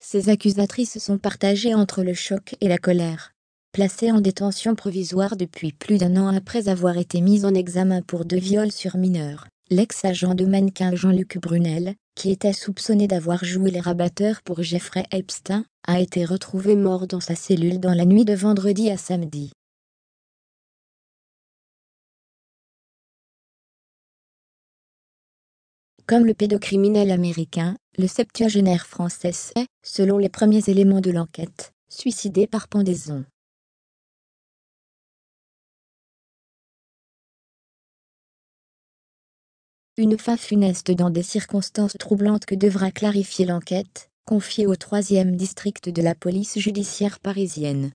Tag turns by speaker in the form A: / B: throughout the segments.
A: Ses accusatrices sont partagées entre le choc et la colère. Placé en détention provisoire depuis plus d'1 an après avoir été mis en examen pour 2 viols sur mineurs, l'ex-agent de mannequin Jean-Luc Brunel, qui était soupçonné d'avoir joué les rabatteurs pour Jeffrey Epstein, a été retrouvé mort dans sa cellule dans la nuit de vendredi à samedi. Comme le pédocriminel américain, le septuagénaire français s'est, selon les premiers éléments de l'enquête, suicidé par pendaison. Une fin funeste dans des circonstances troublantes que devra clarifier l'enquête, confiée au 3e district de la police judiciaire parisienne.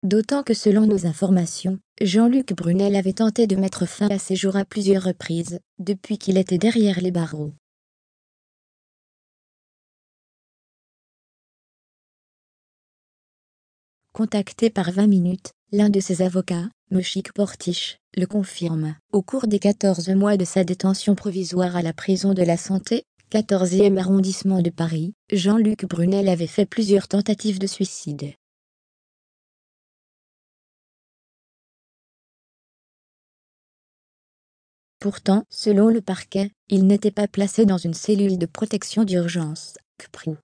A: D'autant que selon nos informations, Jean-Luc Brunel avait tenté de mettre fin à ses jours à plusieurs reprises, depuis qu'il était derrière les barreaux. Contacté par 20 minutes, l'un de ses avocats, Mochik Portiche, le confirme. Au cours des 14 mois de sa détention provisoire à la prison de la Santé, 14e arrondissement de Paris, Jean-Luc Brunel avait fait plusieurs tentatives de suicide. Pourtant, selon le parquet, il n'était pas placé dans une cellule de protection d'urgence, CPRU.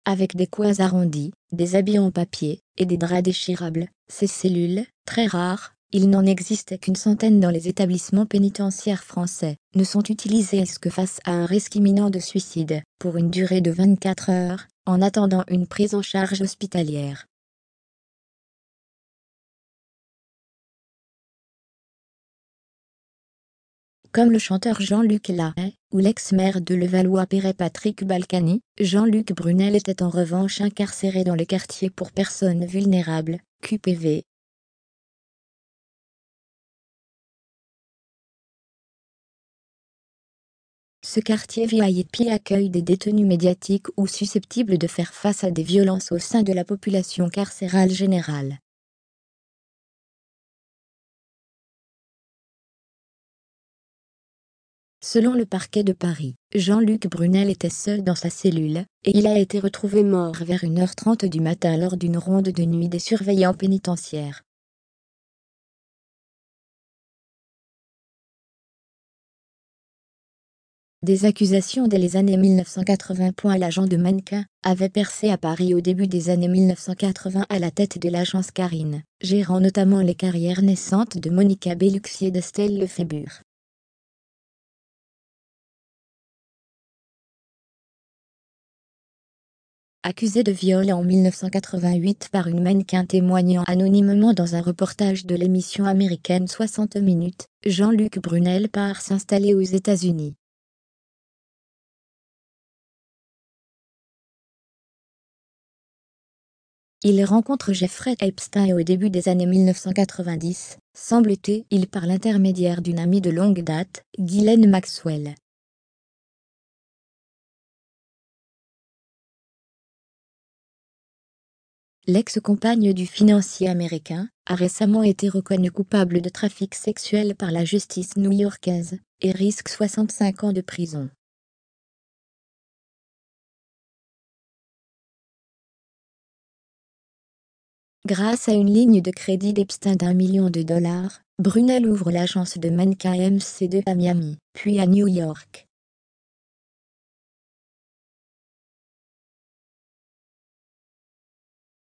A: Avec des coins arrondis, des habits en papier, et des draps déchirables, ces cellules, très rares, il n'en existe qu'une centaine dans les établissements pénitentiaires français, ne sont utilisées que face à un risque imminent de suicide, pour une durée de 24 heures, en attendant une prise en charge hospitalière. Comme le chanteur Jean-Luc Lahaye, ou l'ex-maire de Levallois-Perret Patrick Balkany, Jean-Luc Brunel était en revanche incarcéré dans le quartier pour personnes vulnérables, QPV. Ce quartier VIP accueille des détenus médiatiques ou susceptibles de faire face à des violences au sein de la population carcérale générale. Selon le parquet de Paris, Jean-Luc Brunel était seul dans sa cellule, et il a été retrouvé mort vers 1h30 du matin lors d'une ronde de nuit des surveillants pénitentiaires. Des accusations dès les années 1980. L'agent de mannequin avait percé à Paris au début des années 1980 à la tête de l'agence Carine, gérant notamment les carrières naissantes de Monica Bellucci et d'Estelle Lefébure. Accusé de viol en 1988 par une mannequin témoignant anonymement dans un reportage de l'émission américaine 60 minutes, Jean-Luc Brunel part s'installer aux États-Unis. Il rencontre Jeffrey Epstein au début des années 1990, semble-t-il par l'intermédiaire d'une amie de longue date, Ghislaine Maxwell. L'ex-compagne du financier américain a récemment été reconnue coupable de trafic sexuel par la justice new-yorkaise et risque 65 ans de prison. Grâce à une ligne de crédit d'Epstein d'$1 million, Brunel ouvre l'agence de mannequin MC2 à Miami, puis à New York.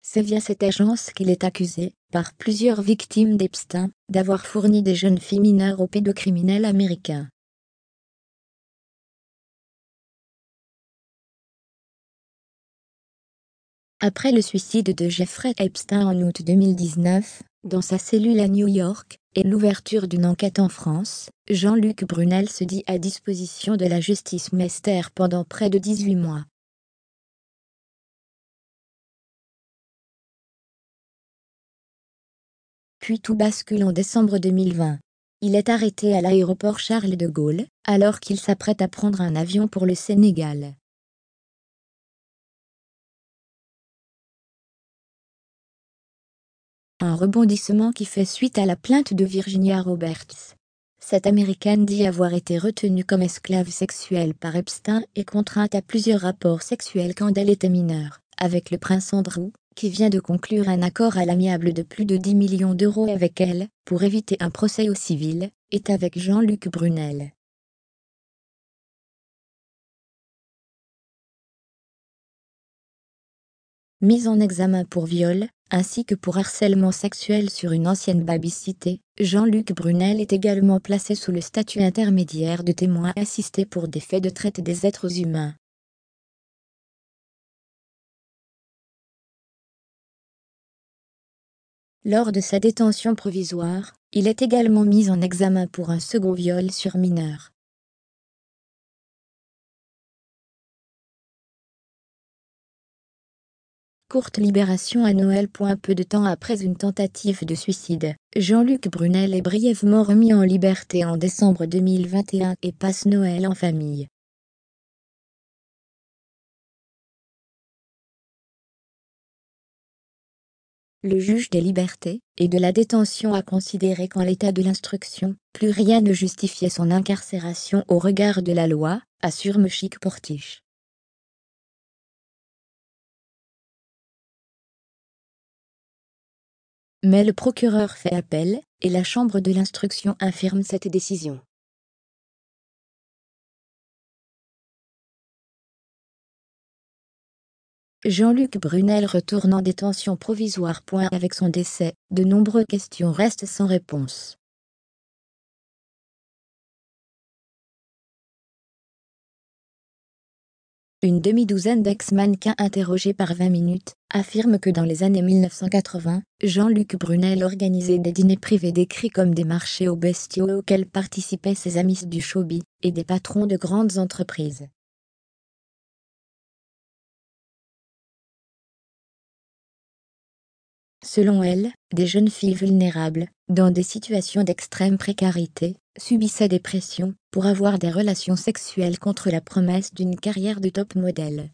A: C'est via cette agence qu'il est accusé, par plusieurs victimes d'Epstein, d'avoir fourni des jeunes filles mineures aux pédocriminels américains. Après le suicide de Jeffrey Epstein en août 2019, dans sa cellule à New York, et l'ouverture d'une enquête en France, Jean-Luc Brunel se dit à disposition de la justice mystère pendant près de 18 mois. Puis tout bascule en décembre 2020. Il est arrêté à l'aéroport Charles de Gaulle, alors qu'il s'apprête à prendre un avion pour le Sénégal. Un rebondissement qui fait suite à la plainte de Virginia Roberts. Cette Américaine dit avoir été retenue comme esclave sexuelle par Epstein et contrainte à plusieurs rapports sexuels quand elle était mineure, avec le prince Andrew, qui vient de conclure un accord à l'amiable de plus de 10 millions d'euros avec elle, pour éviter un procès au civil, est avec Jean-Luc Brunel. Mise en examen pour viol, ainsi que pour harcèlement sexuel sur une ancienne babysitter, Jean-Luc Brunel est également placé sous le statut intermédiaire de témoin assisté pour des faits de traite des êtres humains. Lors de sa détention provisoire, il est également mis en examen pour un second viol sur mineur. Courte libération à Noël. Peu de temps après une tentative de suicide, Jean-Luc Brunel est brièvement remis en liberté en décembre 2021 et passe Noël en famille. Le juge des libertés et de la détention a considéré qu'en l'état de l'instruction, plus rien ne justifiait son incarcération au regard de la loi, assure Meshik Portiche. Mais le procureur fait appel, et la chambre de l'instruction infirme cette décision. Jean-Luc Brunel retourne en détention provisoire. Avec son décès, de nombreuses questions restent sans réponse. Une demi-douzaine d'ex-mannequins interrogés par 20 minutes affirment que dans les années 1980, Jean-Luc Brunel organisait des dîners privés décrits comme des marchés aux bestiaux auxquels participaient ses amis du showbiz et des patrons de grandes entreprises. Selon elle, des jeunes filles vulnérables, dans des situations d'extrême précarité, subissaient des pressions pour avoir des relations sexuelles contre la promesse d'une carrière de top modèle.